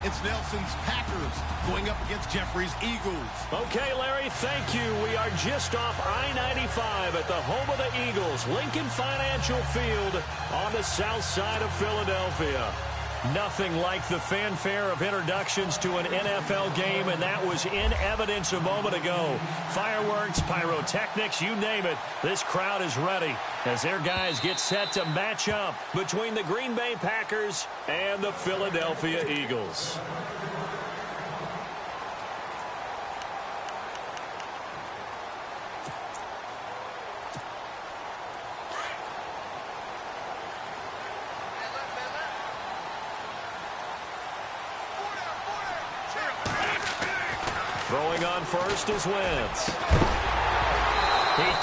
It's Nelson's Packers going up against Jeffrey's Eagles. Okay, Larry, thank you. We are just off I-95 at the home of the Eagles, Lincoln Financial Field on the south side of Philadelphia. Nothing like the fanfare of introductions to an NFL game, and that was in evidence a moment ago. Fireworks, pyrotechnics, you name it. This crowd is ready as their guys get set to match up between the Green Bay Packers and the Philadelphia Eagles. Throwing on first is Wentz. He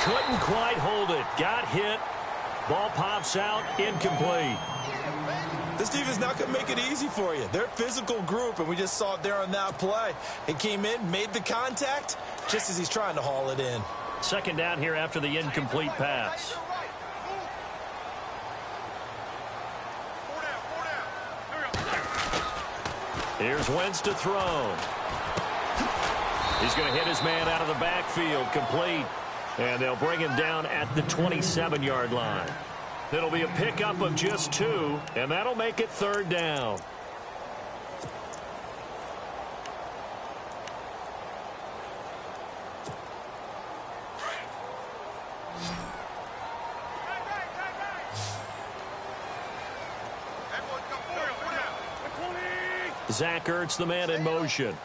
couldn't quite hold it. Got hit. Ball pops out. Incomplete. This defense not going to make it easy for you. They're a physical group, and we just saw it there on that play. He came in, made the contact, just as he's trying to haul it in. Second down here after the incomplete pass. Here's Wentz to throw. He's going to hit his man out of the backfield, complete. And they'll bring him down at the 27-yard line. It'll be a pickup of just 2, and that'll make it third down. Zach Ertz, the man in motion.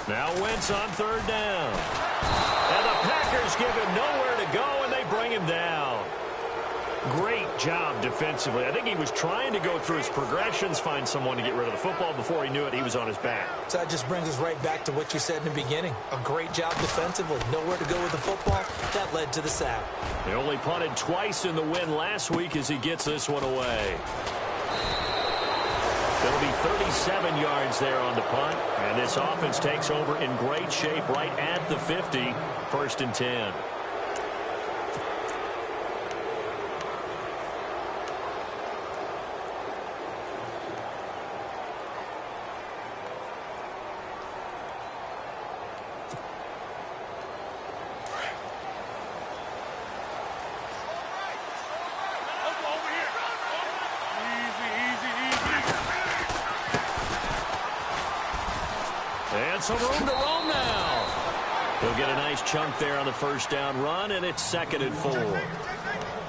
Now Wentz on third down. And the Packers give him nowhere to go, and they bring him down. Great job defensively. I think he was trying to go through his progressions, find someone to get rid of the football. Before he knew it, he was on his back. So that just brings us right back to what you said in the beginning. A great job defensively. Nowhere to go with the football. That led to the sack. They only punted twice in the win last week as he gets this one away. There'll be 37 yards there on the punt, and this offense takes over in great shape right at the 50, first and 10. And some room to roam now. He'll get a nice chunk there on the first down run, and it's 2nd and 4.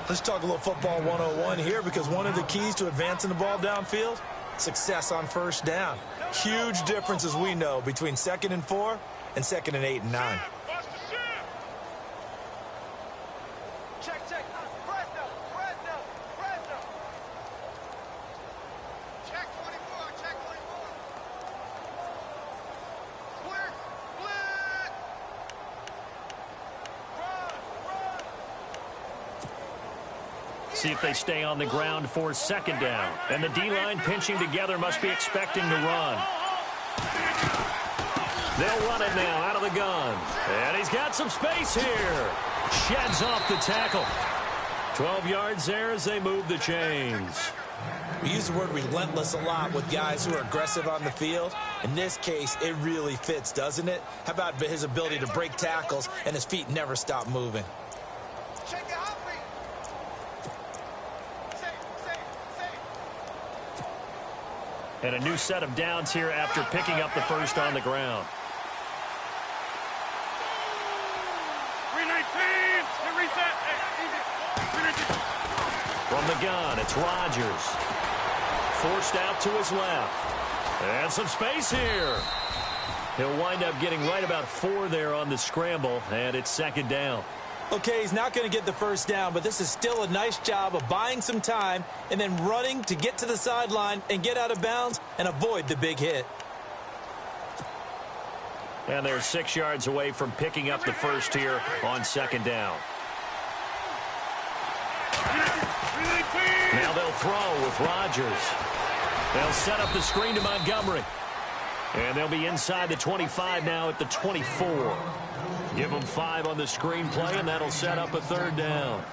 Let's talk a little football 101 here, because one of the keys to advancing the ball downfield, success on first down. Huge difference, as we know, between 2nd and 4 and 2nd and 8 and 9. See if they stay on the ground for second down. And the D-line pinching together must be expecting to run. They'll run it now out of the gun. And he's got some space here. Sheds off the tackle. 12 yards there as they move the chains. We use the word relentless a lot with guys who are aggressive on the field. In this case, it really fits, doesn't it? How about his ability to break tackles and his feet never stop moving? And a new set of downs here after picking up the first on the ground. 319. Reset. From the gun, it's Rodgers. Forced out to his left. And some space here. He'll wind up getting right about 4 there on the scramble, and it's 2nd down. Okay, he's not going to get the first down, but this is still a nice job of buying some time and then running to get to the sideline and get out of bounds and avoid the big hit. And they're 6 yards away from picking up the first here on 2nd down. Now they'll throw with Rodgers. They'll set up the screen to Montgomery. And they'll be inside the 25 now at the 24. Give them 5 on the screen play, and that'll set up a 3rd down.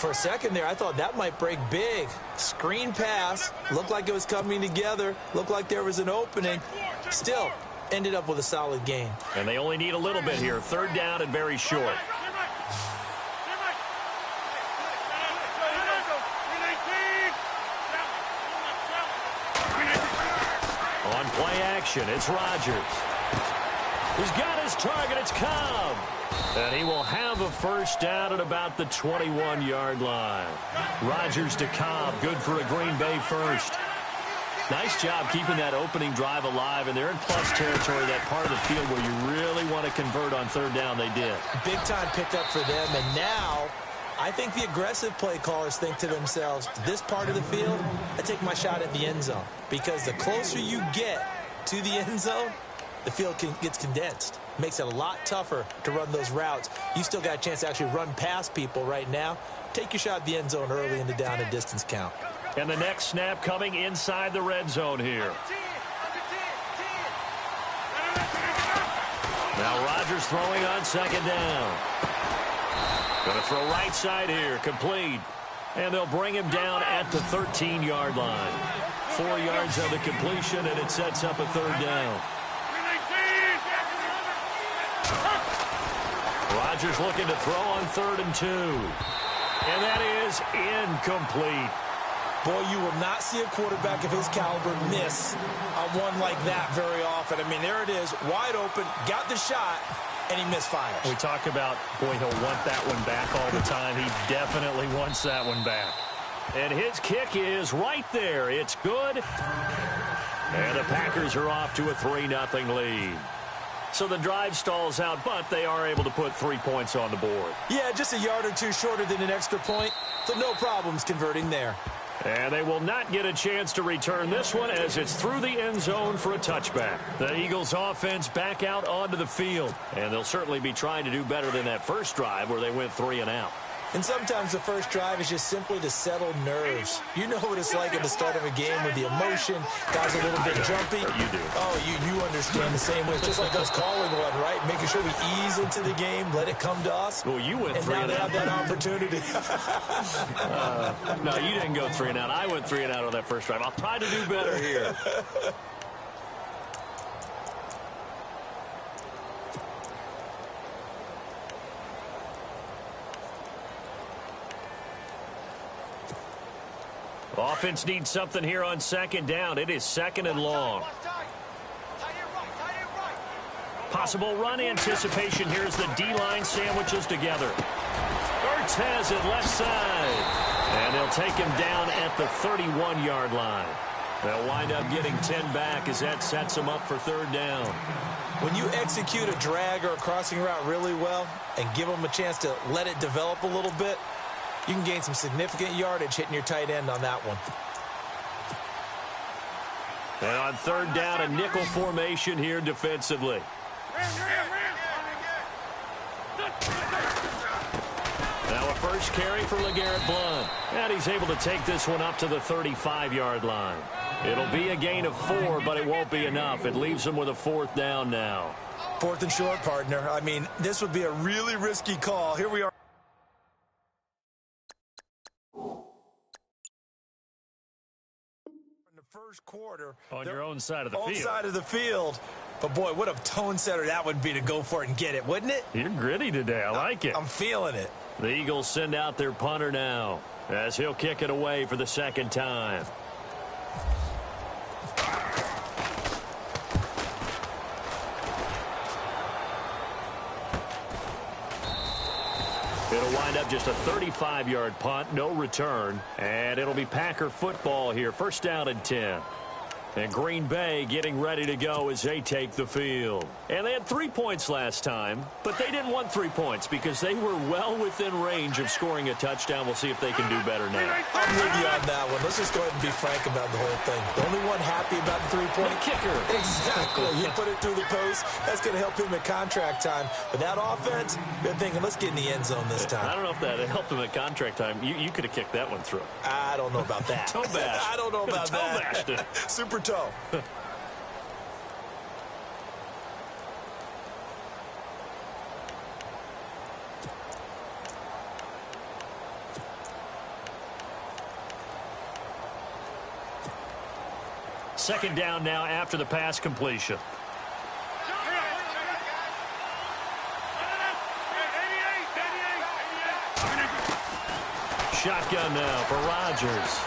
For a second there, I thought that might break big. Screen pass, looked like it was coming together, looked like there was an opening. Still, ended up with a solid gain. And they only need a little bit here. Third down and very short. On play action, it's Rodgers. He's got his target. It's Cobb. And he will have a first down at about the 21-yard line. Rodgers to Cobb. Good for a Green Bay first. Nice job keeping that opening drive alive, and they're in plus territory, that part of the field where you really want to convert on third down. They did. Big-time pickup for them, and now I think the aggressive play callers think to themselves, this part of the field, I take my shot at the end zone, because the closer you get to the end zone, the field gets condensed. Makes it a lot tougher to run those routes. You still got a chance to actually run past people right now. Take your shot at the end zone early in the down and distance count. And the next snap coming inside the red zone here. Now Rodgers throwing on second down. Going to throw right side here, complete. And they'll bring him down at the 13-yard line. 4 yards on the completion, and it sets up a third down. Rodgers looking to throw on 3rd and 2. And that is incomplete. Boy, you will not see a quarterback of his caliber miss on one like that very often. I mean, there it is, wide open, got the shot, and he misfires. We talk about, boy, he'll want that one back all the time. He definitely wants that one back. And his kick is right there. It's good. And the Packers are off to a 3-0 lead. So the drive stalls out, but they are able to put 3 points on the board. Yeah, just a yard or two shorter than an extra point, so no problems converting there. And they will not get a chance to return this one as it's through the end zone for a touchback. The Eagles offense back out onto the field, and they'll certainly be trying to do better than that first drive where they went 3 and out. And sometimes the first drive is just simply to settle nerves. You know what it's like at the start of a game with the emotion. Guys a little bit jumpy. You do. Oh, you understand the same way. It's just like us calling one, right? Making sure we ease into the game, let it come to us. Well, you went 3 and out. And now they have that opportunity. No, you didn't go 3 and out. I went 3 and out on that first drive. I'll try to do better here. Offense needs something here on second down. It is 2nd and long. Possible run anticipation. Here's the D-line sandwiches together. Ertz has it left side. And they'll take him down at the 31-yard line. They'll wind up getting 10 back as that sets them up for third down. When you execute a drag or a crossing route really well and give them a chance to let it develop a little bit, you can gain some significant yardage hitting your tight end on that one. And on third down, a nickel formation here defensively. Now a first carry for LeGarrette Blount. And he's able to take this one up to the 35-yard line. It'll be a gain of 4, but it won't be enough. It leaves him with a 4th down now. 4th and short, partner. I mean, this would be a really risky call. Here we are. First quarter on your own side of the field. Side of the field. But boy, what a tone setter that would be to go for it and get it, wouldn't it? You're gritty today. I like it. I'm feeling it. The Eagles send out their punter now as he'll kick it away for the 2nd time. It'll wind up just a 35-yard punt, no return. And it'll be Packer football here. 1st down and 10. And Green Bay getting ready to go as they take the field. And they had 3 points last time, but they didn't want 3 points because they were well within range of scoring a touchdown. We'll see if they can do better now. I'm with you on that one. Let's just go ahead and be frank about the whole thing. The only one happy about the 3-point kicker. Exactly. He put it through the post. That's going to help him at contract time. But that offense, they're thinking, let's get in the end zone this time. I don't know if that helped him at contract time. You could have kicked that one through. I don't know about that. Toe bash. I don't know about that. Toe bashed it. Super toe. second down now after the pass completion. Shotgun now for Rodgers.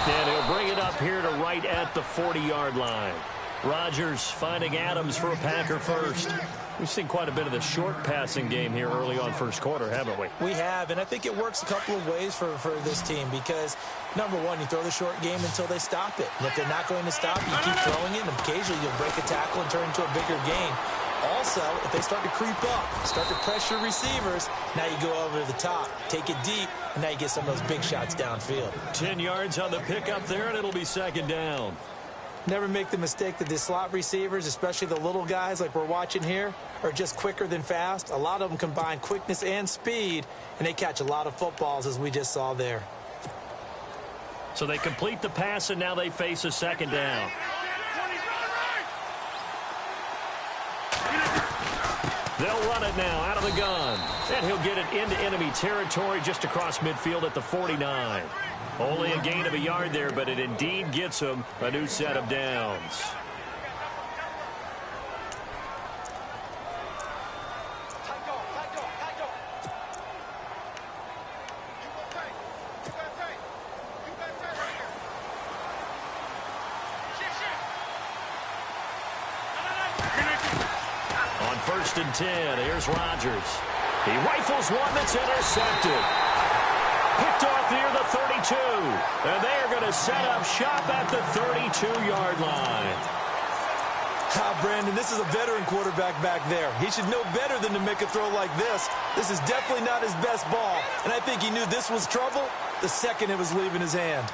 And he'll bring it up here to right at the 40-yard line. Rodgers finding Adams for a Packer first. We've seen quite a bit of the short passing game here early on first quarter, haven't we? We have, and I think it works a couple of ways for this team because, number one, you throw the short game until they stop it. And if they're not going to stop, you keep throwing it, and occasionally you'll break a tackle and turn into a bigger gain. Also, if they start to creep up, start to pressure receivers, now you go over the top, take it deep, and now you get some of those big shots downfield. 10 yards on the pickup there, and it'll be second down. Never make the mistake that the slot receivers, especially the little guys like we're watching here, are just quicker than fast. A lot of them combine quickness and speed, and they catch a lot of footballs, as we just saw there. So they complete the pass, and now they face a second down. They'll run it now out of the gun. And he'll get it into enemy territory just across midfield at the 49. Only a gain of a yard there, but it indeed gets him a new set of downs. On 1st and 10, here's Rodgers. He rifles one that's intercepted. Picked off near the 32. And they are going to set up shop at the 32-yard line. Brandon, this is a veteran quarterback back there. He should know better than to make a throw like this. This is definitely not his best ball. And I think he knew this was trouble the second it was leaving his hand.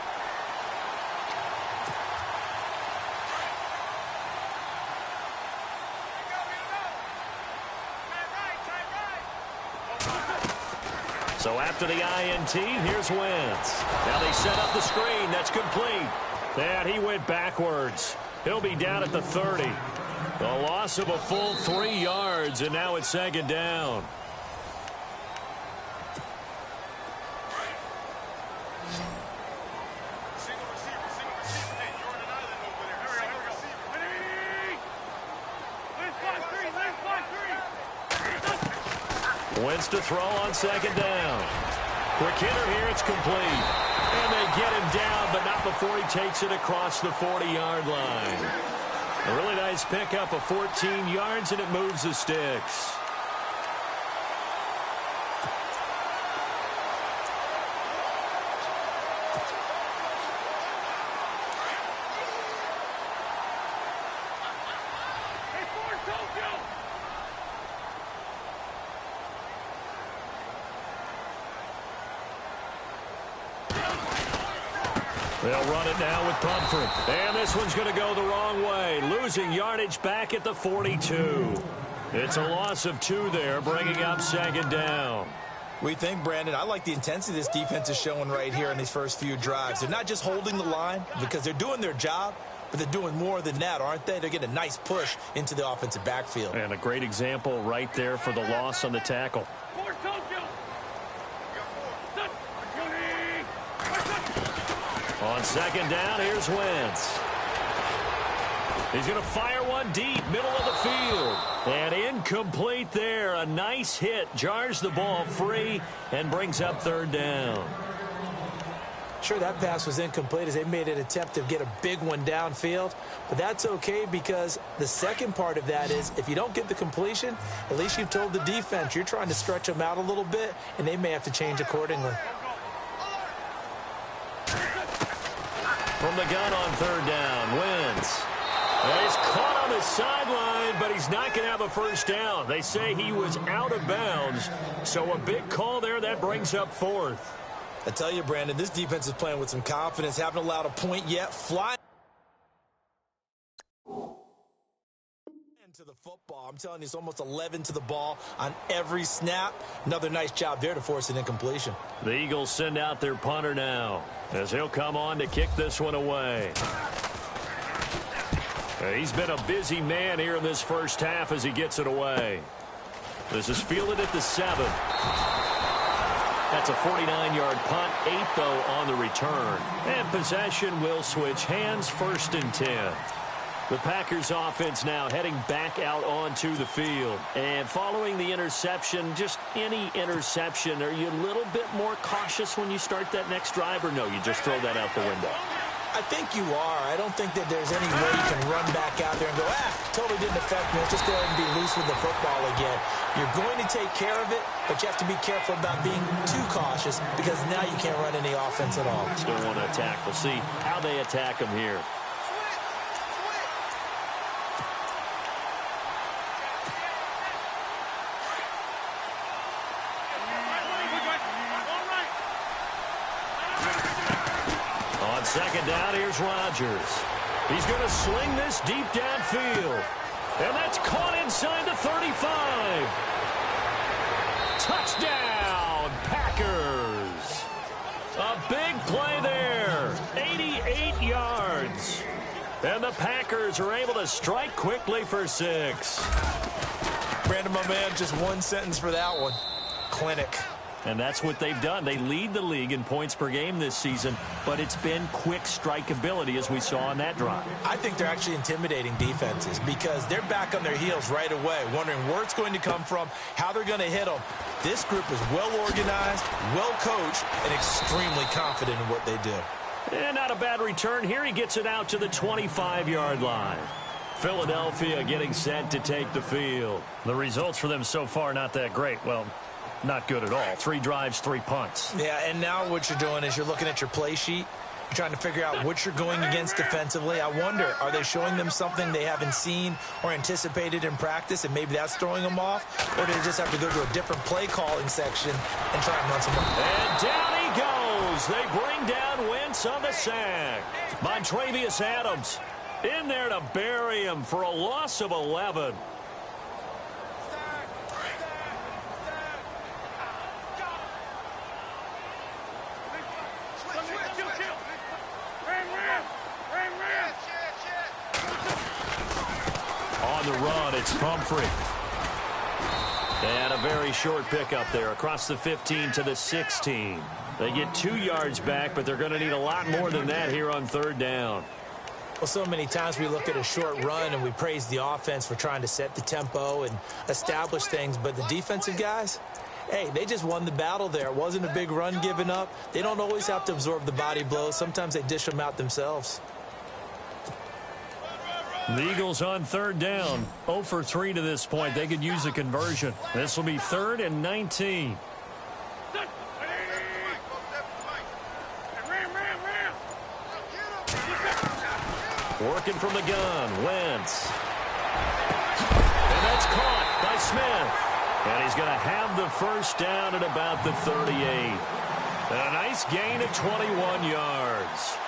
So after the INT, here's Wentz. Now they set up the screen. That's complete. And he went backwards. He'll be down at the 30. The loss of a full 3 yards, and now it's second down. Wentz to throw on second down. Quick hitter here, it's complete. And they get him down, but not before he takes it across the 40-yard line. A really nice pickup of 14 yards, and it moves the sticks. They'll run it now with Pumphrey. And this one's going to go the wrong way. Losing yardage back at the 42. It's a loss of 2 there, bringing up second down. We think, Brandon, I like the intensity this defense is showing right here in these first few drives. They're not just holding the line because they're doing their job, but they're doing more than that, aren't they? They're getting a nice push into the offensive backfield. And a great example right there for the loss on the tackle. On second down, here's Wentz. He's going to fire one deep, middle of the field. And incomplete there. A nice hit. Jars the ball free and brings up third down. Sure, that pass was incomplete as they made an attempt to get a big one downfield. But that's okay because the second part of that is if you don't get the completion, at least you've told the defense you're trying to stretch them out a little bit, and they may have to change accordingly. From the gun on third down, Wentz. Well, he's caught on the sideline, but he's not going to have a first down. They say he was out of bounds, so a big call there that brings up fourth. I tell you, Brandon, this defense is playing with some confidence. Haven't allowed a point yet. Flying to the football. I'm telling you, it's almost 11 to the ball on every snap. Another nice job there to force an incompletion. The Eagles send out their punter now as he'll come on to kick this one away. He's been a busy man here in this first half as he gets it away. This is fielded at the 7. That's a 49-yard punt, 8, though, on the return. And possession will switch hands, 1st and 10. The Packers offense now heading back out onto the field. And following the interception, just any interception, are you a little bit more cautious when you start that next drive, or no, you just throw that out the window? I think you are. I don't think that there's any way you can run back out there and go, totally didn't affect me. Let's just go ahead and be loose with the football again. You're going to take care of it, but you have to be careful about being too cautious because now you can't run any offense at all. Still want to attack. We'll see how they attack them here. On 2nd down, here's Rodgers. He's going to sling this deep downfield. And that's caught inside the 35. Touchdown, Packers. A big play there. 88 yards. And the Packers are able to strike quickly for 6. Brandon, my man, just one sentence for that one. Clinic. And that's what they've done. They lead the league in points per game this season, but it's been quick strikeability as we saw on that drive. I think they're actually intimidating defenses because they're back on their heels right away, wondering where it's going to come from, how they're going to hit them. This group is well organized, well coached, and extremely confident in what they do. And not a bad return here. He gets it out to the 25-yard line. Philadelphia getting set to take the field. The results for them so far not that great. Well, not good at all. 3 drives, 3 punts. Yeah, and now what you're doing is you're looking at your play sheet. You're trying to figure out what you're going against defensively. I wonder, are they showing them something they haven't seen or anticipated in practice, and maybe that's throwing them off? Or do they just have to go to a different play calling section and try and run some more? And down he goes. They bring down Wentz on the sack. Montravius Adams in there to bury him for a loss of 11. On the run, it's Pumphrey. And a very short pickup there across the 15 to the 16. They get 2 yards back, but they're going to need a lot more than that here on 3rd down. Well, so many times we look at a short run and we praise the offense for trying to set the tempo and establish things, but the defensive guys, hey, they just won the battle there. It wasn't a big run given up. They don't always have to absorb the body blows. Sometimes they dish them out themselves. The Eagles on 3rd down. 0 for 3 to this point. They could use a conversion. This will be 3rd and 19. Working from the gun, Wentz. And that's caught by Smith. And he's going to have the 1st down at about the 38. And a nice gain of 21 yards.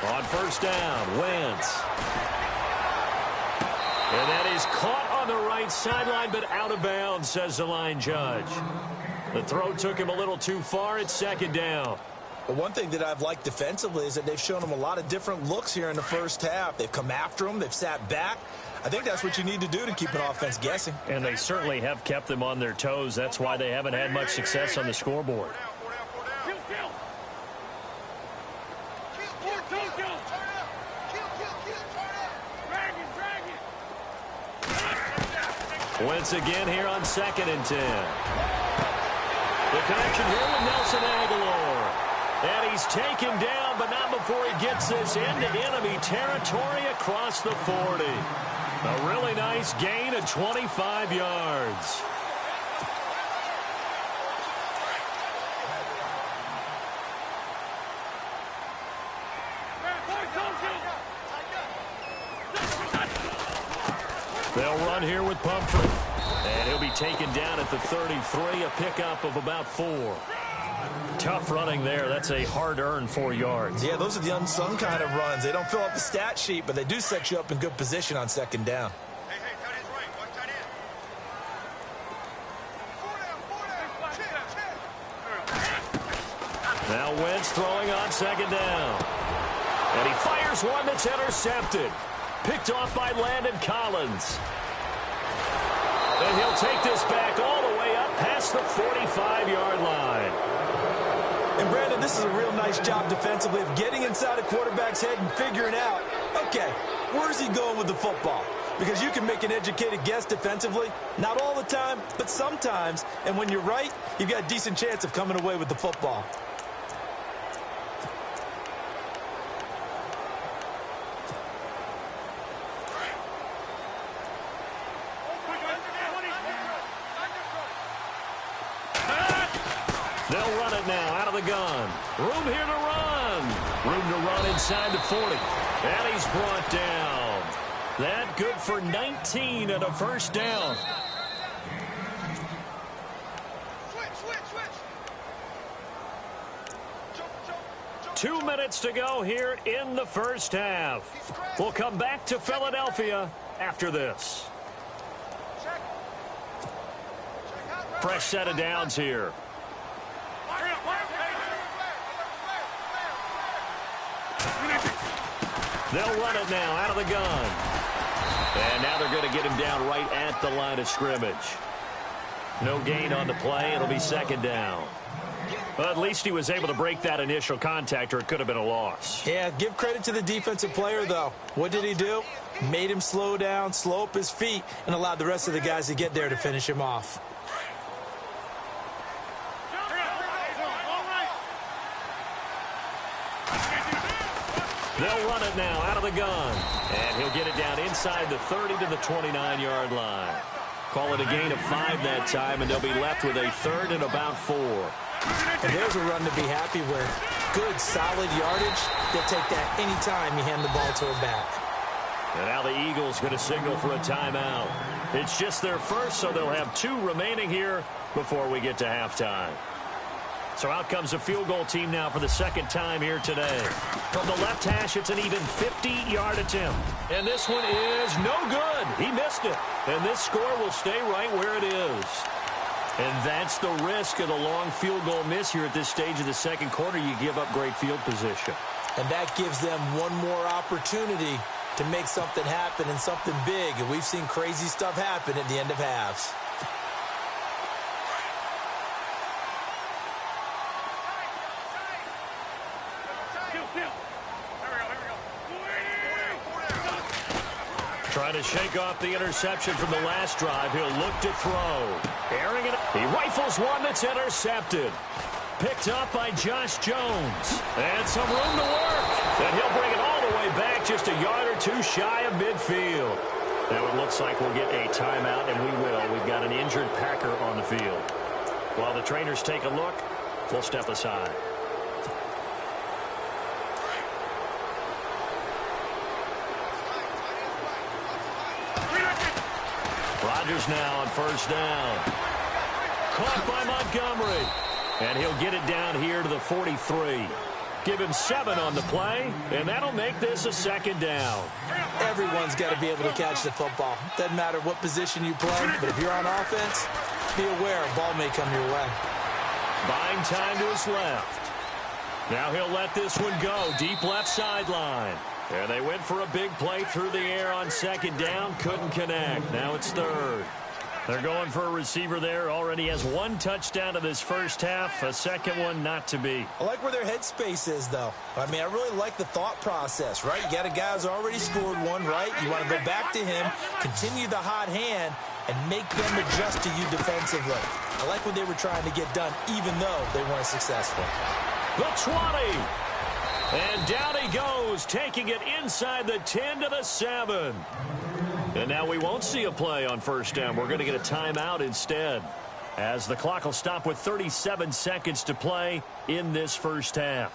On 1st down, Wentz. And that is caught on the right sideline, but out of bounds, says the line judge. The throw took him a little too far. It's 2nd down. But one thing that I've liked defensively is that they've shown them a lot of different looks here in the 1st half. They've come after them. They've sat back. I think that's what you need to do to keep an offense guessing. And they certainly have kept them on their toes. That's why they haven't had much success on the scoreboard. Wentz again here on 2nd and 10. The connection here with Nelson Aguilar. And he's taken down, but not before he gets this into enemy territory across the 40. A really nice gain of 25 yards. They'll run here with Pumphrey. And he'll be taken down at the 33, a pickup of about 4. Tough running there. That's a hard-earned 4 yards. Yeah, those are the unsung kind of runs. They don't fill up the stat sheet, but they do set you up in good position on 2nd down. Now Wentz throwing on second down. And he fires one that's intercepted. Picked off by Landon Collins. And he'll take this back all the way up past the 45-yard line. And, Brandon, this is a real nice job defensively of getting inside a quarterback's head and figuring out, okay, where's he going with the football? Because you can make an educated guess defensively. Not all the time, but sometimes. And when you're right, you've got a decent chance of coming away with the football. They'll run it now out of the gun. Room here to run. Room to run inside the 40. And he's brought down. That good for 19 and a first down. Switch. 2 minutes to go here in the first half. We'll come back to Philadelphia after this. Fresh set of downs here. They'll run it now out of the gun. And now they're going to get him down right at the line of scrimmage. No gain on the play. It'll be second down. Well, at least he was able to break that initial contact, or it could have been a loss. Yeah, give credit to the defensive player, though. What did he do? Made him slow down, slow up his feet, and allowed the rest of the guys to get there to finish him off. They'll run it now out of the gun. And he'll get it down inside the 30 to the 29-yard line. Call it a gain of 5 that time, and they'll be left with a third and about 4. And there's a run to be happy with. Good, solid yardage. They'll take that any time you hand the ball to a back. And now the Eagles going to signal for a timeout. It's just their first, so they'll have 2 remaining here before we get to halftime. So out comes a field goal team now for the second time here today. From the left hash, it's an even 50-yard attempt. And this one is no good. He missed it. And this score will stay right where it is. And that's the risk of the long field goal miss here at this stage of the second quarter. You give up great field position. And that gives them one more opportunity to make something happen and something big. And we've seen crazy stuff happen at the end of halves. Trying to shake off the interception from the last drive. He'll look to throw. Airing it. He rifles one that's intercepted. Picked up by Josh Jones. And some room to work. And he'll bring it all the way back just a yard or 2 shy of midfield. Now it looks like we'll get a timeout, and we will. We've got an injured Packer on the field. While the trainers take a look, we'll step aside. Rodgers now on first down. Caught by Montgomery. And he'll get it down here to the 43. Give him 7 on the play, and that'll make this a second down. Everyone's got to be able to catch the football. Doesn't matter what position you play, but if you're on offense, be aware a ball may come your way. Buying time to his left. Now he'll let this one go. Deep left sideline. And they went for a big play through the air on second down. Couldn't connect. Now it's third. They're going for a receiver there. Already has 1 touchdown in this first half. A second one not to be. I like where their headspace is, though. I mean, I really like the thought process, right? You got a guy who's already scored one, right? You want to go back to him, continue the hot hand, and make them adjust to you defensively. I like what they were trying to get done, even though they weren't successful. The 20. And down he goes, taking it inside the 10 to the 7. And now we won't see a play on first down. We're going to get a timeout instead, as the clock will stop with 37 seconds to play in this first half.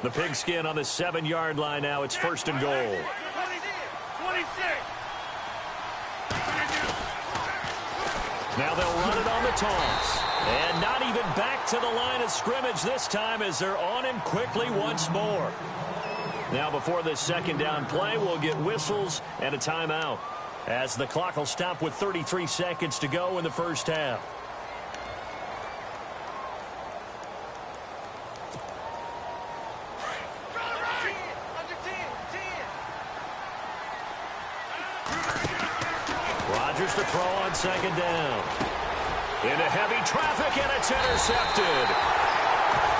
The pigskin on the 7-yard line now. It's first and goal. 26. Now they'll run it on the toss. And not even back to the line of scrimmage this time, as they're on him quickly once more. Now before this second down play, we'll get whistles and a timeout. as the clock will stop with 33 seconds to go in the first half. Rodgers to throw on second down. Into heavy traffic, and it's intercepted.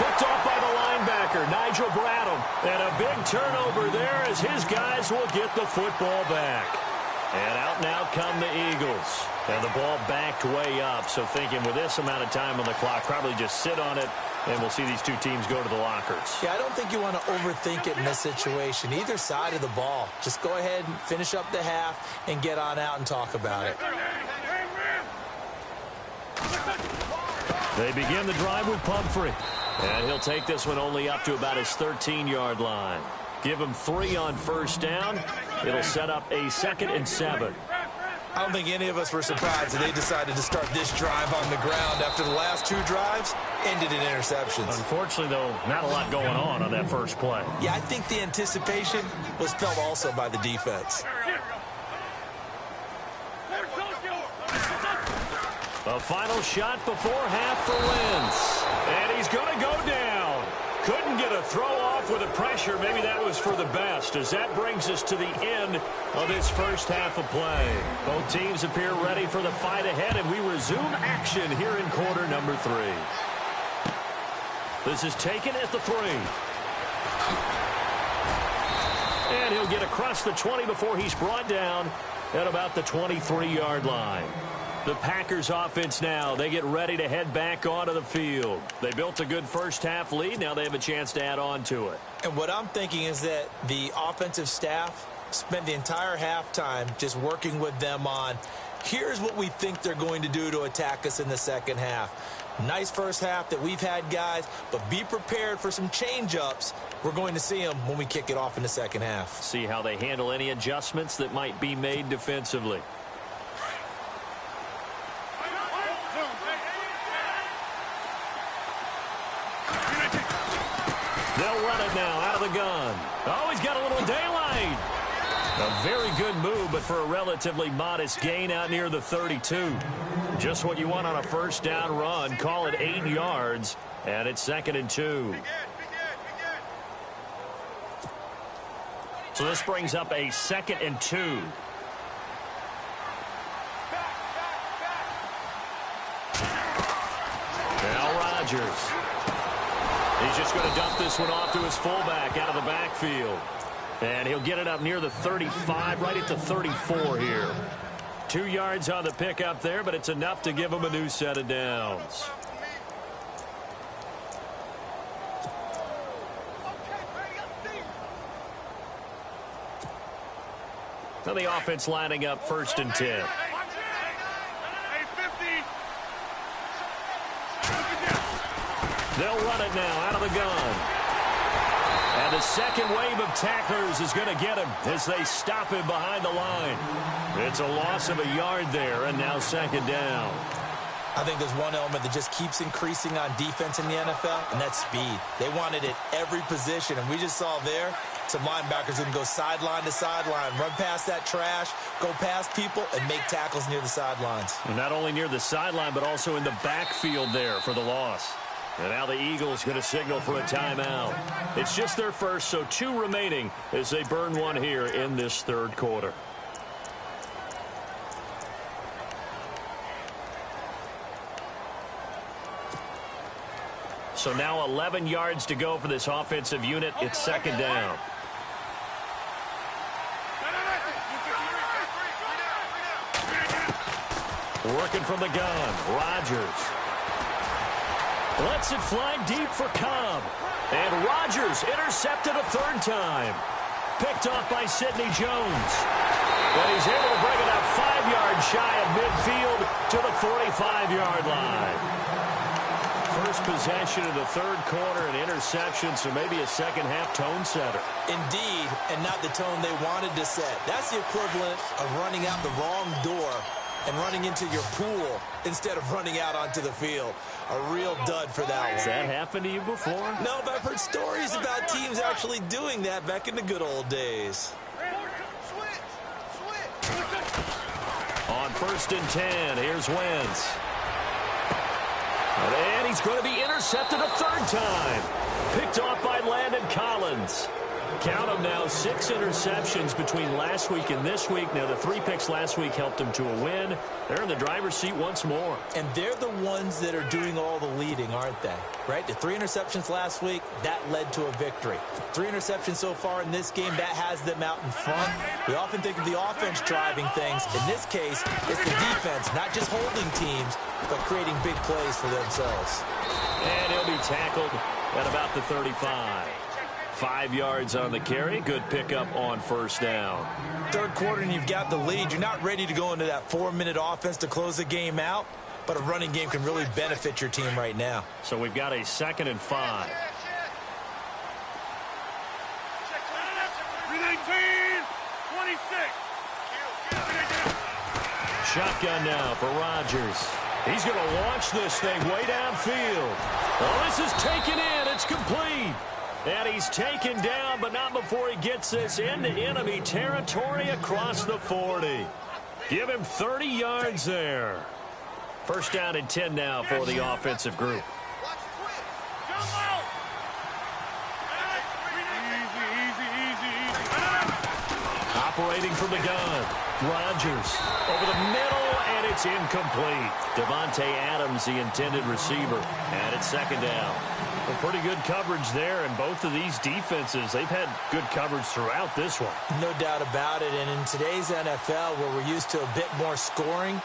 Picked off by the linebacker, Nigel Bradham. And a big turnover there as his guys will get the football back. And out now come the Eagles. And the ball backed way up. So thinking with this amount of time on the clock, probably just sit on it, and we'll see these two teams go to the lockers. Yeah, I don't think you want to overthink it in this situation. Either side of the ball. Just go ahead and finish up the half and get on out and talk about it. They begin the drive with Pumphrey. And he'll take this one only up to about his 13-yard line. Give him 3 on first down. It'll set up a 2nd and 7. I don't think any of us were surprised that they decided to start this drive on the ground after the last 2 drives ended in interceptions. Unfortunately, though, not a lot going on that first play. Yeah, I think the anticipation was felt also by the defense. A final shot before half for Wentz. And he's going to go down. Couldn't get a throw off with the pressure. Maybe that was for the best, as that brings us to the end of this first half of play. Both teams appear ready for the fight ahead, and we resume action here in quarter number 3. This is taken at the 3. And he'll get across the 20 before he's brought down at about the 23-yard line. The Packers offense now, they get ready to head back onto the field. They built a good first half lead. Now they have a chance to add on to it. And what I'm thinking is that the offensive staff spent the entire halftime just working with them on, here's what we think they're going to do to attack us in the second half. Nice first half that we've had, guys, but be prepared for some change-ups. We're going to see them when we kick it off in the second half. See how they handle any adjustments that might be made defensively. They'll run it now out of the gun. Oh, he's got a little daylight. A very good move, but for a relatively modest gain out near the 32. Just what you want on a first down run. Call it 8 yards, and it's 2nd and 2. So this brings up a 2nd and 2. Now Rodgers. He's just going to dump this one off to his fullback out of the backfield. And he'll get it up near the 35, right at the 34 here. 2 yards on the pickup there, but it's enough to give him a new set of downs. Now the offense lining up 1st and 10. They'll run it now out of the gun. And the second wave of tacklers is going to get him as they stop him behind the line. It's a loss of a yard there, and now 2nd down. I think there's one element that just keeps increasing on defense in the NFL, and that's speed. They want it at every position, and we just saw there some linebackers who can go sideline to sideline, run past that trash, go past people, and make tackles near the sidelines. And not only near the sideline, but also in the backfield there for the loss. And now the Eagles going to signal for a timeout. It's just their first, so 2 remaining as they burn one here in this 3rd quarter. So now 11 yards to go for this offensive unit. It's 2nd down. Working from the gun, Rodgers. Lets it fly deep for Cobb. And Rodgers intercepted a 3rd time. Picked off by Sidney Jones. But he's able to bring it up 5 yards shy of midfield to the 45-yard line. First possession of the 3rd quarter, an interception, so maybe a second-half tone setter. Indeed, and not the tone they wanted to set. That's the equivalent of running out the wrong door and running into your pool instead of running out onto the field. A real dud for that one. Has that happened to you before? No, but I've heard stories about teams actually doing that back in the good old days. Switch! 1st and 10. Here's Wentz. And he's going to be intercepted a third time. Picked off by Landon Collins. Count them now, 6 interceptions between last week and this week. Now, the 3 picks last week helped them to a win. They're in the driver's seat once more. And they're the ones that are doing all the leading, aren't they? Right? The 3 interceptions last week, that led to a victory. 3 interceptions so far in this game, that has them out in front. We often think of the offense driving things. In this case, it's the defense, not just holding teams, but creating big plays for themselves. And he'll be tackled at about the 35. 5 yards on the carry. Good pickup on 1st down. Third quarter and you've got the lead. You're not ready to go into that 4-minute offense to close the game out, but a running game can really benefit your team right now. So we've got a 2nd and 5. 26. Shotgun now for Rodgers. He's going to launch this thing way downfield. Oh, this is taken in. It's complete. And he's taken down, but not before he gets this into enemy territory across the 40. Give him 30 yards there. 1st down and 10 now for the offensive group. Operating from the gun. Rodgers over the middle, and it's incomplete. Devontae Adams, the intended receiver, and it's 2nd down. Well, pretty good coverage there, and both of these defenses, they've had good coverage throughout this one. No doubt about it, and in today's NFL, where we're used to a bit more scoring,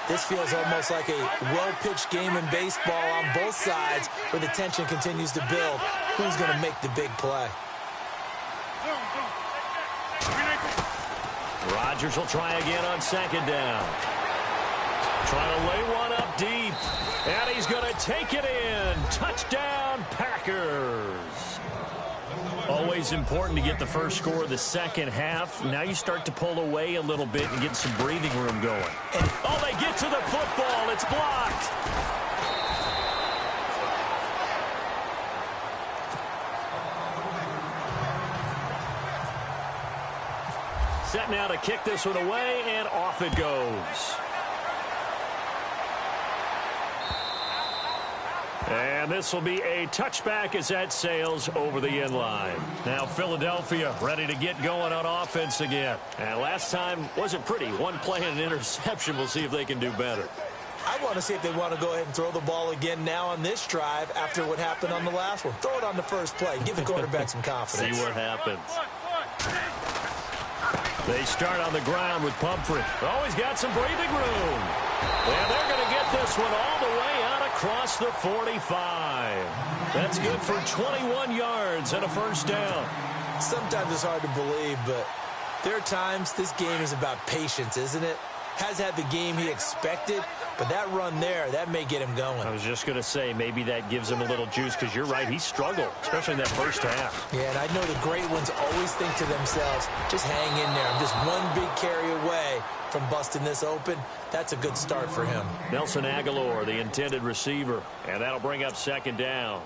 this feels almost like a well-pitched game in baseball on both sides, where the tension continues to build. Who's going to make the big play? Rodgers will try again on 2nd down. Trying to lay one up deep. And he's going to take it in. Touchdown, Packers. Always important to get the first score of the second half. Now you start to pull away a little bit and get some breathing room going. Oh, they get to the football. It's blocked. Set now to kick this one away, and off it goes. And this will be a touchback as that sails over the end line. Now Philadelphia ready to get going on offense again. And last time wasn't pretty. One play and an interception. We'll see if they can do better. I want to see if they want to go ahead and throw the ball again now on this drive after what happened on the last one. Throw it on the first play. Give the quarterback some confidence. See what happens. They start on the ground with Pumphrey. Oh, he's got some breathing room. And they're going to get this one all the way out across the 45. That's good for 21 yards and a 1st down. Sometimes it's hard to believe, but there are times this game is about patience, isn't it? Has had the game he expected, but that run there, that may get him going. I was just going to say, maybe that gives him a little juice, because you're right, he struggled, especially in that first half. Yeah, and I know the great ones always think to themselves, just hang in there. I'm just one big carry away from busting this open. That's a good start for him. Nelson Aguilar, the intended receiver, and that'll bring up 2nd down.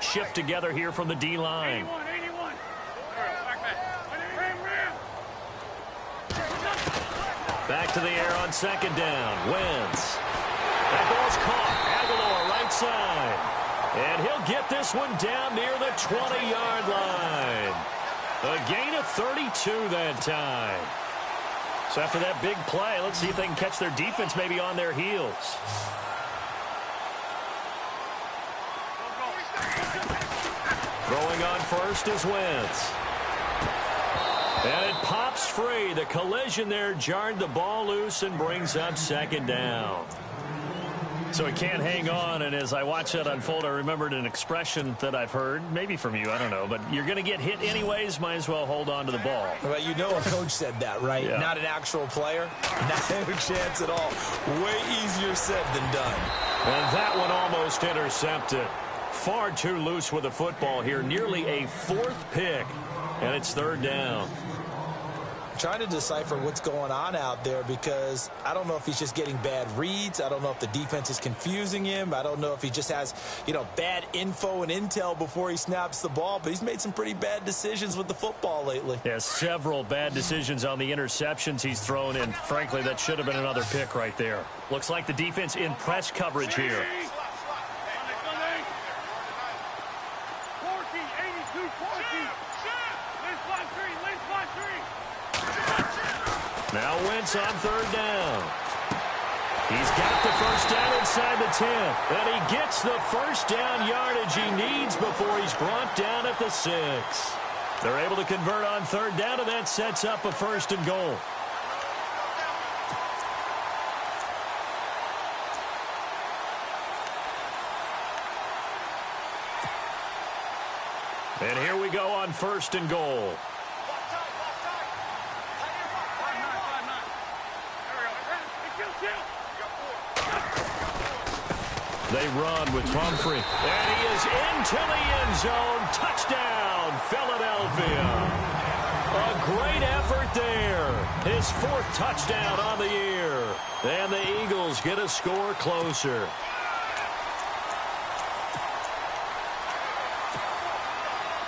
Shift together here from the D-line. Back to the air on 2nd down. Wentz. That ball's caught. Aguilar right side. And he'll get this one down near the 20-yard line. A gain of 32 that time. So after that big play, let's see if they can catch their defense maybe on their heels. Throwing on first is Wentz. And it pops free. The collision there jarred the ball loose and brings up 2nd down. So he can't hang on, and as I watch that unfold, I remembered an expression that I've heard, maybe from you, I don't know, but you're going to get hit anyways, might as well hold on to the ball. Well, you know a coach said that, right? Yeah. Not an actual player. Not a chance at all. Way easier said than done. And that one almost intercepted. Far too loose with the football here. Nearly a 4th pick, and it's 3rd down. trying to decipher what's going on out there because I don't know if he's just getting bad reads. I don't know if the defense is confusing him. I don't know if he just has, bad info and intel before he snaps the ball. But he's made some pretty bad decisions with the football lately. Yeah, several bad decisions on the interceptions he's thrown, and frankly, that should have been another pick right there. Looks like the defense in press coverage here. Now Wentz on third down. He's got the first down inside the 10. And he gets the first down yardage he needs before he's brought down at the 6. They're able to convert on third down, and that sets up a first and goal. And here we go on first and goal. They run with Pumphrey. And he is into the end zone. Touchdown, Philadelphia. A great effort there. His 4th touchdown on the year. And the Eagles get a score closer.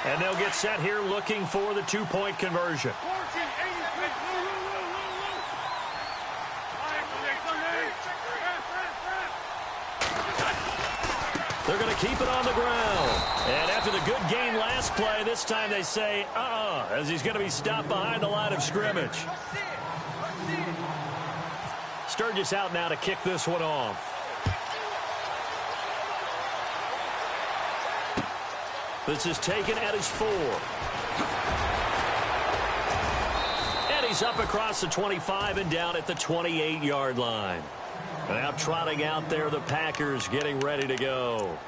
And they'll get set here looking for the 2-point conversion. They're going to keep it on the ground. And after the good gain last play, this time they say, as he's going to be stopped behind the line of scrimmage. Sturgis out now to kick this one off. This is taken at his 4. And he's up across the 25 and down at the 28-yard line. Now trotting out there, the Packers getting ready to go.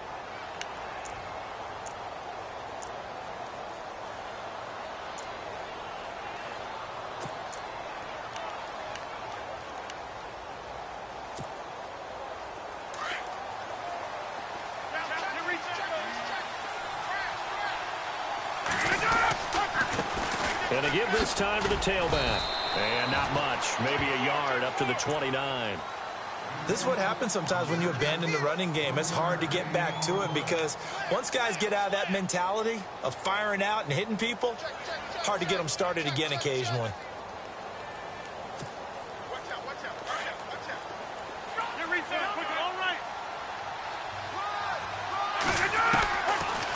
And a give this time to the tailback. And not much, maybe a yard up to the 29. This is what happens sometimes when you abandon the running game. It's hard to get back to it because once guys get out of that mentality of firing out and hitting people, hard to get them started again occasionally.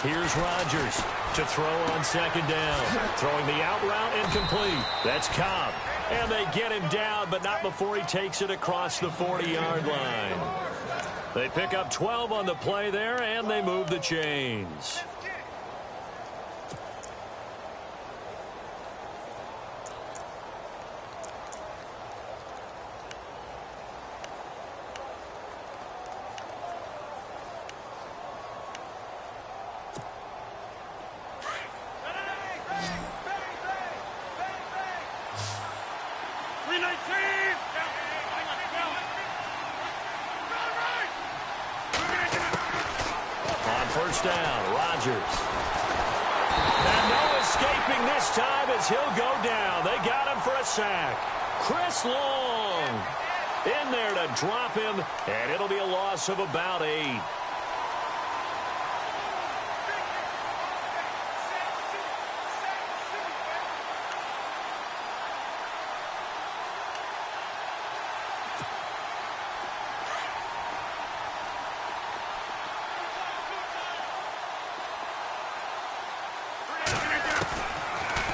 Here's Rodgers to throw on second down. Throwing the out route incomplete. That's Cobb. And they get him down, but not before he takes it across the 40-yard line. They pick up 12 on the play there, and they move the chains. First down, Rodgers. And no escaping this time as he'll go down. They got him for a sack. Chris Long in there to drop him, and it'll be a loss of about 8.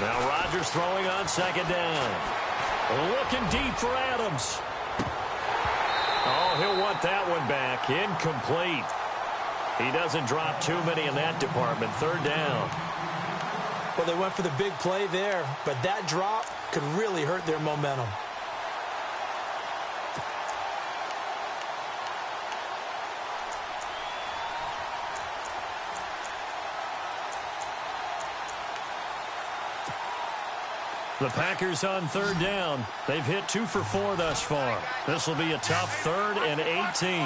Now Rodgers throwing on second down. Looking deep for Adams. Oh, he'll want that one back. Incomplete. He doesn't drop too many in that department. Third down. Well, they went for the big play there, but that drop could really hurt their momentum. The Packers on third down. They've hit 2 for 4 thus far. This will be a tough 3rd and 18.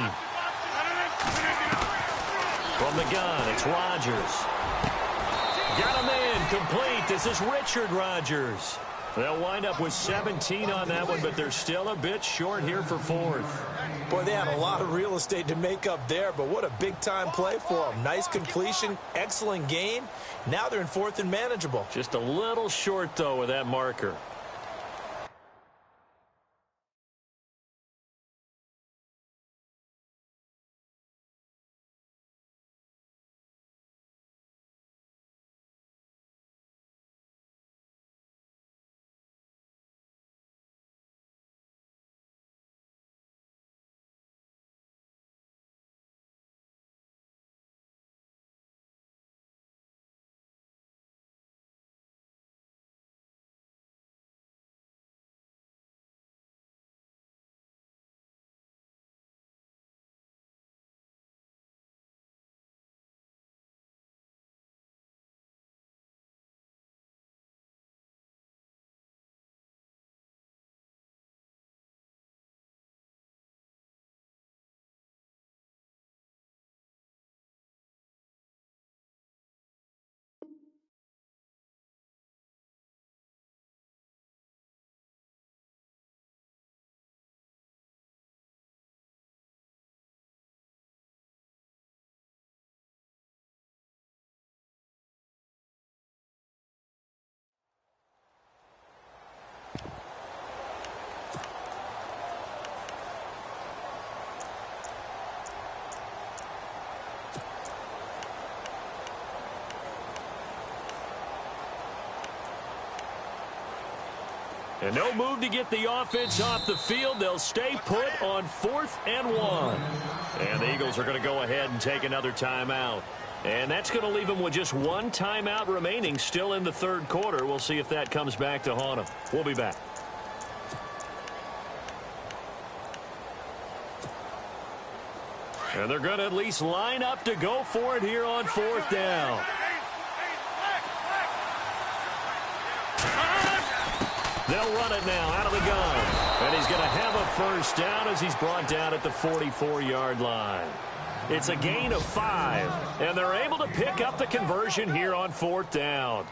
From the gun, it's Rodgers. Got him in, complete. This is Richard Rodgers. They'll wind up with 17 on that one, but they're still a bit short here for fourth. Boy, they had a lot of real estate to make up there, but what a big-time play for them. Nice completion, excellent gain. Now they're in fourth and manageable. Just a little short, though, with that marker. And no move to get the offense off the field. They'll stay put on 4th and 1. And the Eagles are going to go ahead and take another timeout. And that's going to leave them with just one timeout remaining still in the third quarter. We'll see if that comes back to haunt them. We'll be back. And they're going to at least line up to go for it here on 4th down. They'll run it now out of the gun. And he's going to have a first down as he's brought down at the 44-yard line. It's a gain of 5. And they're able to pick up the conversion here on 4th down.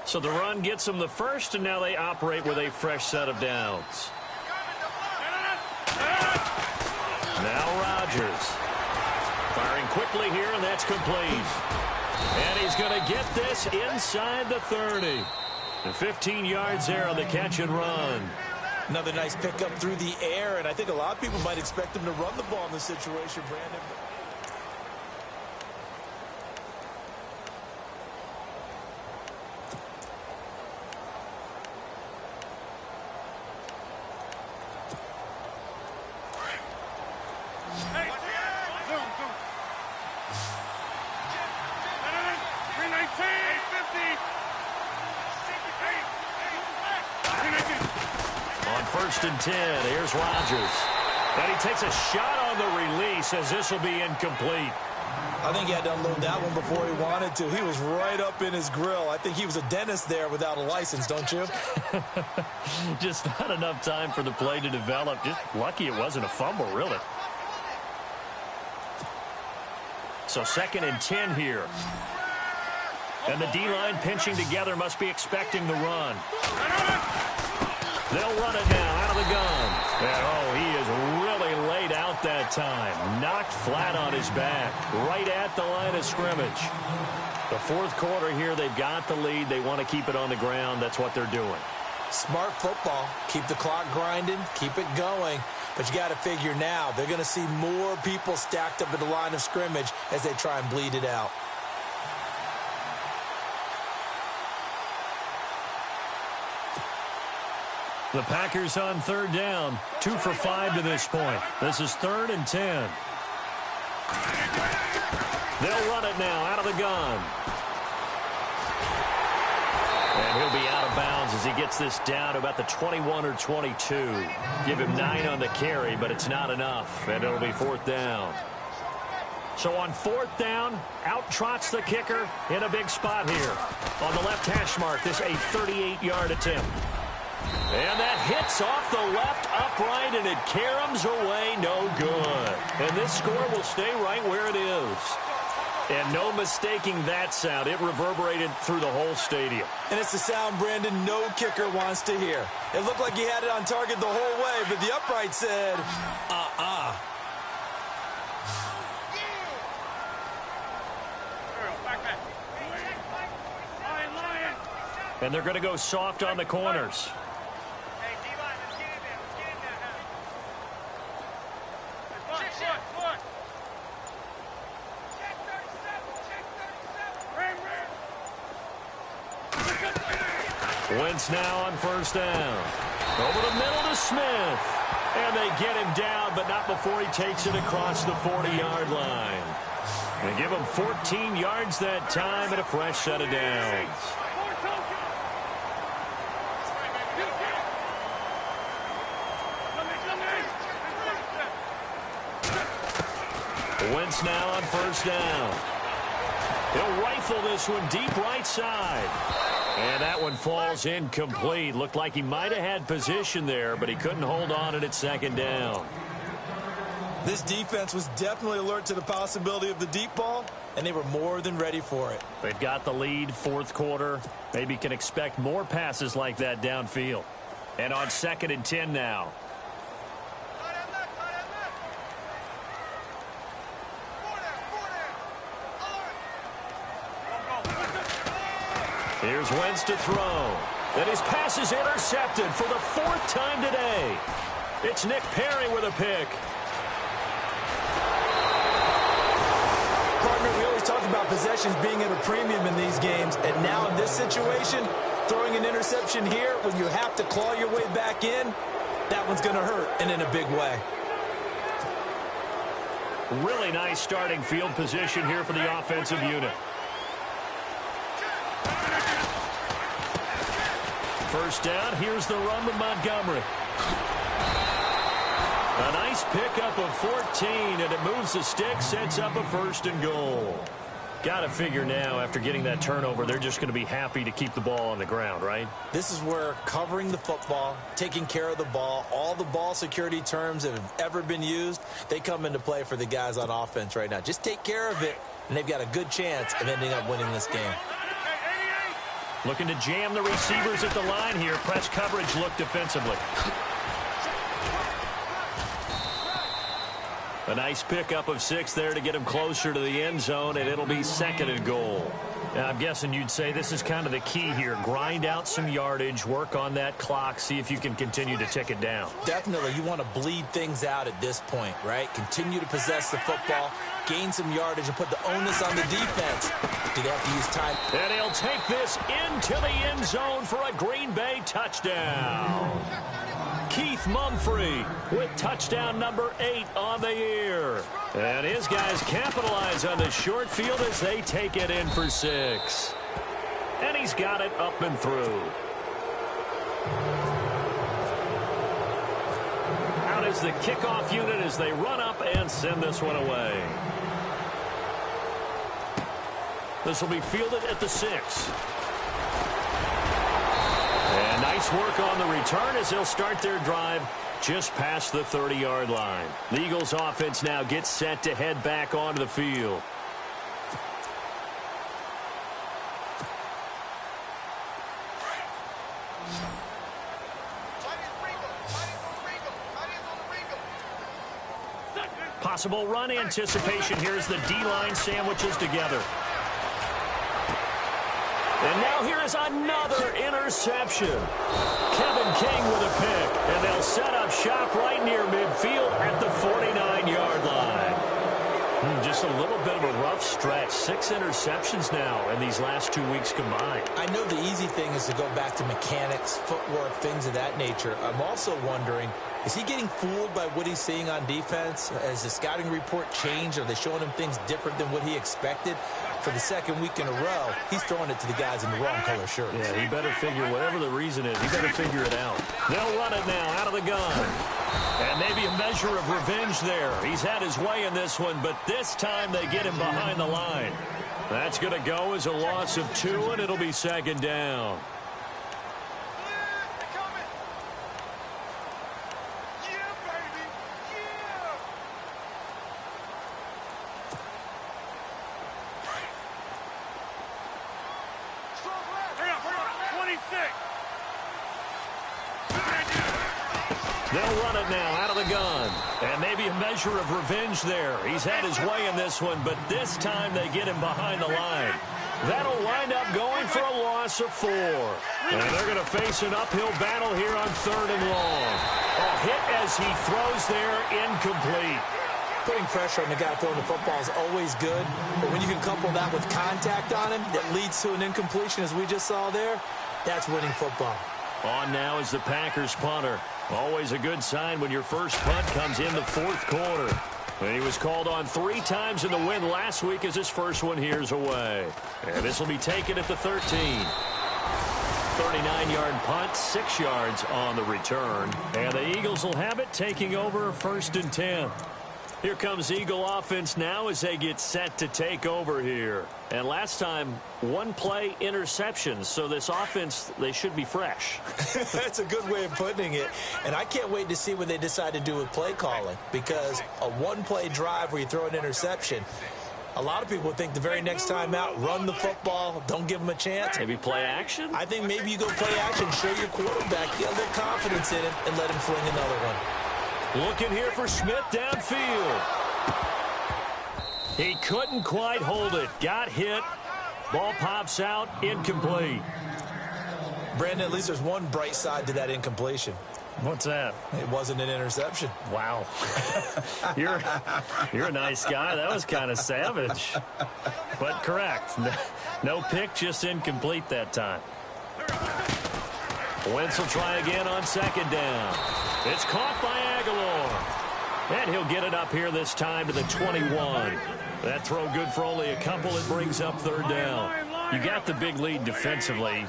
So the run gets them the first, and now they operate with a fresh set of downs. Now Rodgers. Firing quickly here, and that's complete. And he's going to get this inside the 30. And 15 yards there on the catch and run. Another nice pickup through the air, and I think a lot of people might expect him to run the ball in this situation, Brandon. First and 10. Here's Rodgers. And he takes a shot on the release as this will be incomplete. I think he had to unload that one before he wanted to. He was right up in his grill. I think he was a dentist there without a license, don't you? Just not enough time for the play to develop. Just lucky it wasn't a fumble, really. So 2nd and 10 here. And the D-line pinching together must be expecting the run. They'll run it now out of the gun. And, oh, he is really laid out that time. Knocked flat on his back. Right at the line of scrimmage. The 4th quarter here, they've got the lead. They want to keep it on the ground. That's what they're doing. Smart football. Keep the clock grinding. Keep it going. But you got to figure now, they're going to see more people stacked up at the line of scrimmage as they try and bleed it out. The Packers on 3rd down. 2 for 5 to this point. This is 3rd and 10. They'll run it now out of the gun. And he'll be out of bounds as he gets this down to about the 21 or 22. Give him 9 on the carry, but it's not enough. And it'll be 4th down. So on 4th down, out trots the kicker in a big spot here. On the left hash mark, this a 38-yard attempt. And that hits off the left upright, and it caroms away no good. And this score will stay right where it is. And no mistaking that sound. It reverberated through the whole stadium. And it's the sound, Brandon, no kicker wants to hear. It looked like he had it on target the whole way, but the upright said, And they're going to go soft on the corners. Wentz now on first down. Over the middle to Smith. And they get him down, but not before he takes it across the 40-yard line. They give him 14 yards that time and a fresh set of downs. Wentz now on first down. He'll rifle this one deep right side. And that one falls incomplete. Looked like he might have had position there, but he couldn't hold on at second down. This defense was definitely alert to the possibility of the deep ball, and they were more than ready for it. They've got the lead, fourth quarter. Maybe can expect more passes like that downfield. And on 2nd and 10 now. Here's Wentz to throw. And his pass is intercepted for the 4th time today. It's Nick Perry with a pick. Partner, we always talk about possessions being at a premium in these games, and now in this situation, throwing an interception here when you have to claw your way back in, that one's going to hurt, and in a big way. Really nice starting field position here for the offensive unit. First down, here's the run with Montgomery. A nice pickup of 14, and it moves the stick, sets up a 1st and goal. Got to figure now, after getting that turnover, they're just going to be happy to keep the ball on the ground, right? This is where covering the football, taking care of the ball, all the ball security terms that have ever been used, they come into play for the guys on offense right now. Just take care of it, and they've got a good chance of ending up winning this game. Looking to jam the receivers at the line here. Press coverage look defensively. A nice pickup of 6 there to get him closer to the end zone, and it'll be 2nd and goal. Now, I'm guessing you'd say this is kind of the key here. Grind out some yardage, work on that clock, see if you can continue to tick it down. Definitely. You want to bleed things out at this point, right? Continue to possess the football, gain some yardage, and put the onus on the defense. Do they have to use time? And he'll take this into the end zone for a Green Bay touchdown. Keith Mumphrey with touchdown number 8 on the year. And his guys capitalize on the short field as they take it in for 6. And he's got it up and through. Out is the kickoff unit as they run up and send this one away. This will be fielded at the 6. And nice work on the return as they'll start their drive just past the 30-yard line. The Eagles offense now gets set to head back onto the field. Possible run anticipation. Here's the D-line sandwiches together. And now here is another interception. Kevin King with a pick. And they'll set up shop right near midfield at the 49-yard line. Just a little bit of a rough stretch. 6 interceptions now in these last 2 weeks combined. I know the easy thing is to go back to mechanics, footwork, things of that nature. I'm also wondering, is he getting fooled by what he's seeing on defense? Has the scouting report changed? Are they showing him things different than what he expected? For the 2nd week in a row, he's throwing it to the guys in the wrong color shirts. Yeah, he better figure, whatever the reason is, he better figure it out. They'll run it now out of the gun. And maybe a measure of revenge there. He's had his way in this one, but this time they get him behind the line. That's going to go as a loss of 2, and it'll be 2nd down. They'll run it now out of the gun. And maybe a measure of revenge there. He's had his way in this one, but this time they get him behind the line. That'll wind up going for a loss of 4. And they're going to face an uphill battle here on 3rd and long. A hit as he throws there, incomplete. Putting pressure on the guy throwing the football is always good, but when you can couple that with contact on him that leads to an incompletion, as we just saw there, that's winning football. On now is the Packers punter. Always a good sign when your first punt comes in the 4th quarter. And he was called on 3 times in the win last week as his first one here's away. And this will be taken at the 13. 39-yard punt, 6 yards on the return. And the Eagles will have it, taking over 1st and 10. Here comes Eagle offense now as they get set to take over here. And last time, 1-play interceptions. So this offense, they should be fresh. That's a good way of putting it. And I can't wait to see what they decide to do with play calling. Because a 1-play drive where you throw an interception, a lot of people think the very next time out, run the football, don't give them a chance. Maybe play action? I think maybe you go play action, show your quarterback, get a little confidence in him, and let him fling another one. Looking here for Smith downfield. He couldn't quite hold it. Got hit. Ball pops out. Incomplete. Brandon, at least there's one bright side to that incompletion. What's that? It wasn't an interception. Wow. You're a nice guy. That was kind of savage. But correct. No pick, just incomplete that time. Wentz will try again on 2nd down. It's caught by Aguilar. And he'll get it up here this time to the 21. That throw good for only a couple. It brings up 3rd down. You got the big lead defensively.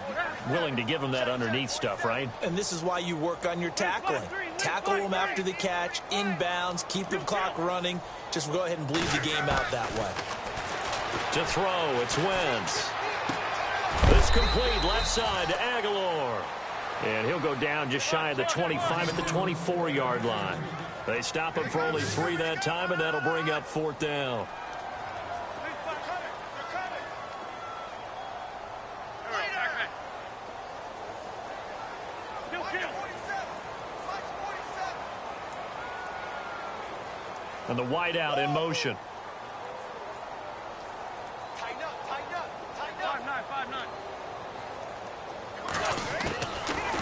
Willing to give him that underneath stuff, right? And this is why you work on your tackling. Tackle them after the catch, inbounds, keep the clock running. Just go ahead and bleed the game out that way. To throw, it's Wentz. It's complete left side to Aguilar. And he'll go down just shy of the 25 at the 24-yard line. They stop him for only 3 that time, and that'll bring up 4th down. And the wideout in motion. Tighten up. 5-9.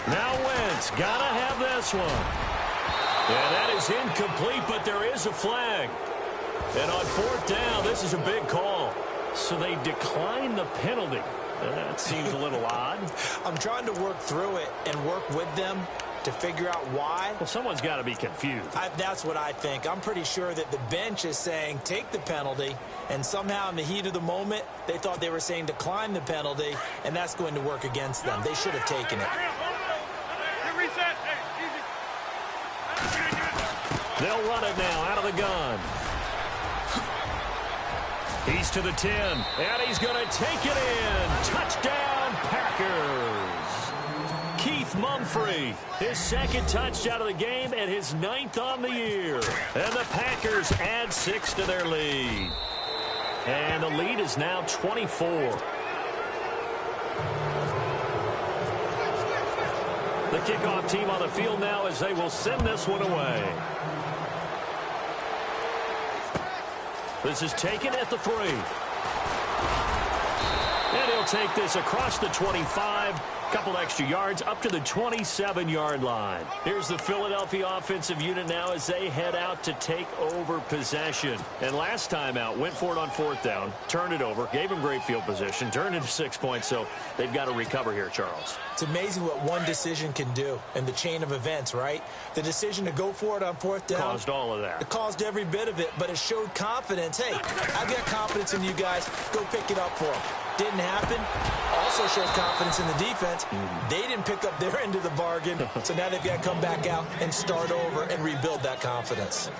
Now Wentz, gotta have this one. Yeah, that is incomplete, but there is a flag. And on 4th down, this is a big call. So they decline the penalty. That seems a little odd. I'm trying to work through it and work with them to figure out why. Well, someone's got to be confused. That's what I think. I'm pretty sure that the bench is saying take the penalty, and somehow in the heat of the moment, they thought they were saying decline the penalty, and that's going to work against them. They should have taken it. They'll run it now out of the gun. He's to the 10, and he's going to take it in. Touchdown, Packers. Keith Mumphrey, his 2nd touchdown of the game and his 9th on the year. And the Packers add 6 to their lead. And the lead is now 24. The kickoff team on the field now as they will send this one away. This is taken at the 3. And he'll take this across the 25. Couple extra yards up to the 27-yard line. Here's the Philadelphia offensive unit now as they head out to take over possession. And last time out, went for it on 4th down, turned it over, gave him great field position, turned into 6 points, so they've got to recover here, Charles. It's amazing what one decision can do in the chain of events, right? The decision to go for it on 4th down. Caused all of that. It caused every bit of it, but it showed confidence. Hey, I've got confidence in you guys. Go pick it up for them. Didn't happen. Also showed confidence in the defense. They didn't pick up their end of the bargain, so now they've got to come back out and start over and rebuild that confidence.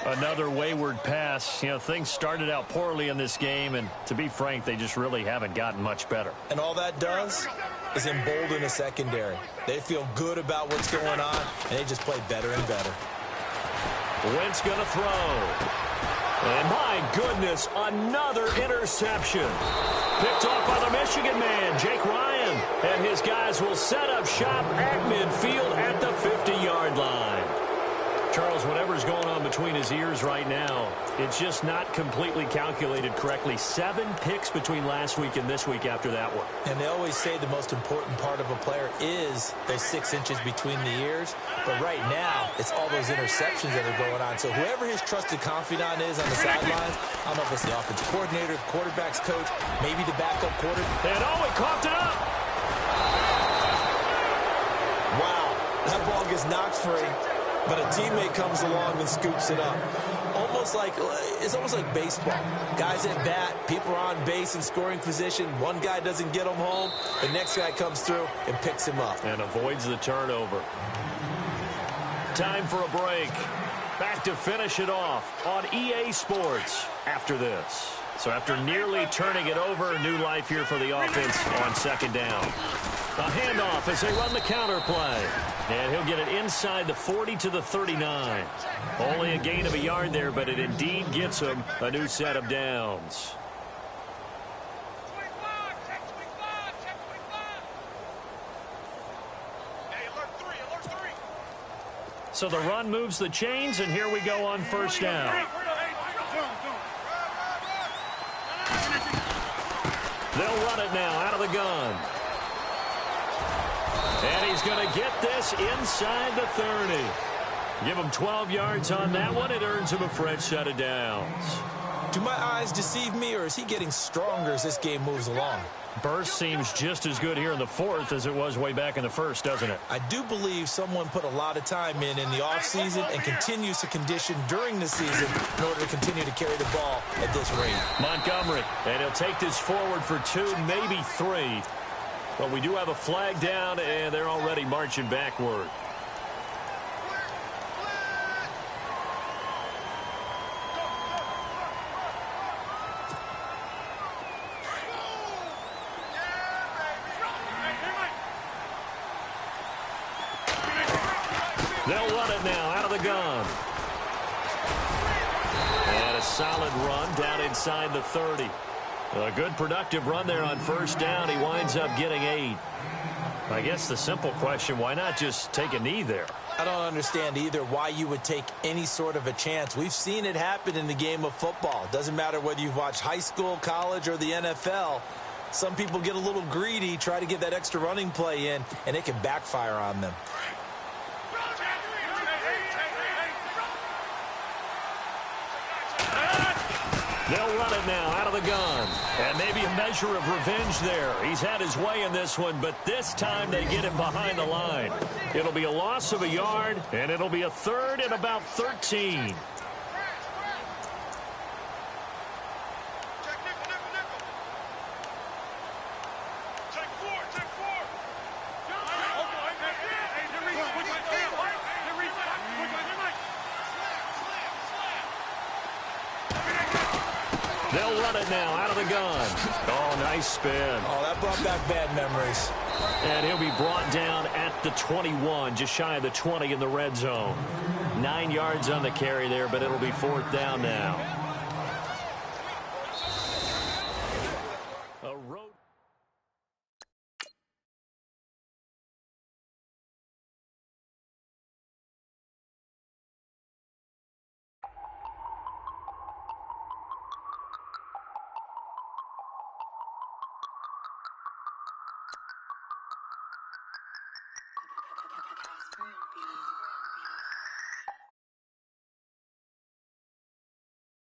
Another wayward pass. You know, things started out poorly in this game, and to be frank, they just really haven't gotten much better. And all that does is embolden the secondary. They feel good about what's going on, and they just play better and better. Wentz going to throw. And my goodness, another interception. Picked off by the Michigan man, Jake Ryan. And his guys will set up shop at midfield at the 50-yard line. Charles, whatever's going on between his ears right now, it's just not completely calculated correctly. 7 picks between last week and this week after that one. And they always say the most important part of a player is those 6 inches between the ears. But right now, it's all those interceptions that are going on. So whoever his trusted confidant is on the sidelines, I don't know if it's the offensive coordinator, the quarterback's coach, maybe the backup quarterback. And he coughed it up. Wow, that ball gets knocked free. But a teammate comes along and scoops it up. It's almost like baseball. Guys at bat, people are on base in scoring position. One guy doesn't get him home. The next guy comes through and picks him up. And avoids the turnover. Time for a break. Back to finish it off on EA Sports after this. So after nearly turning it over, new life here for the offense on second down. A handoff as they run the counter play. And he'll get it inside the 40 to the 39. Only a gain of a yard there, but it indeed gets him a new set of downs. So the run moves the chains, and here we go on first down. They'll run it now out of the gun. And he's going to get this inside the 30. Give him 12 yards on that one. It earns him a fresh set of downs. Do my eyes deceive me, or is he getting stronger as this game moves along? Burst seems just as good here in the fourth as it was way back in the first, doesn't it? I do believe someone put a lot of time in the offseason and continues to condition during the season in order to continue to carry the ball at this rate. Montgomery, and he'll take this forward for 2, maybe 3. But we do have a flag down, and they're already marching backward. They'll run it now out of the gun. And a solid run down inside the 30. A good productive run there on first down. He winds up getting 8. I guess the simple question, why not just take a knee there? I don't understand either why you would take any sort of a chance. We've seen it happen in the game of football. It doesn't matter whether you've watched high school, college, or the NFL. Some people get a little greedy, try to get that extra running play in, and it can backfire on them. They'll run it now out of the gun. And maybe a measure of revenge there. He's had his way in this one, but this time they get him behind the line. It'll be a loss of a yard, and it'll be a 3rd and about 13. They'll run it now out of the gun. Oh, nice spin. Oh, that brought back bad memories. And he'll be brought down at the 21, just shy of the 20 in the red zone. 9 yards on the carry there, but it'll be 4th down now.